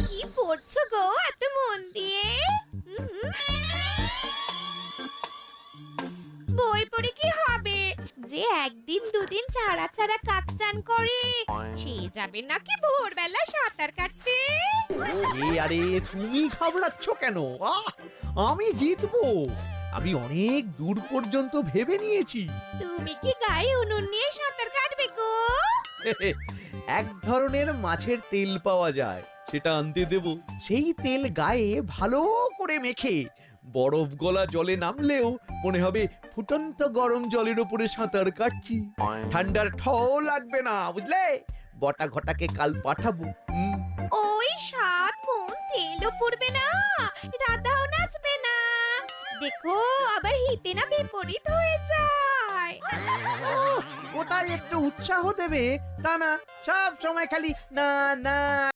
কি পড়ছো গো এত মন দিয়ে? হুম, বই পড়ে কি হবে? যে একদিন দুদিন ছাড়া ছাড়া কাজ চান করে সে যাবে নাকি ভোরবেলা সাঁতার কাটতে? আরে তুমি ঘাবড়াচ্ছ কেন? আমি জিতবো। আমি অনেক দূর পর্যন্ত ভেবে নিয়েছি। তুমি কি গায়ে উনুন নিয়ে সাঁতার কাটবে গো? এক ধরনের মাছের তেল পাওয়া যায়, সেটা আনতে দেব। সেই তেল গায়ে ভালো করে মেখে বরফ গলা জলে নামলেও মনে হবে ফুটন্ত গরম জলের উপরে সাঁতার কাটছি। ঠান্ডার ঠও লাগবে না, বুঝলে? বটা ঘটাকে কাল পাঠাবো। ওই 7 মণ তেলও পড়বে না, রাধাও নাচবে না। দেখো আবার হিতে না বিপরীত হয়ে যায়। ওটাই একটু উৎসাহ দেবে, তা না সব সময় খালি না না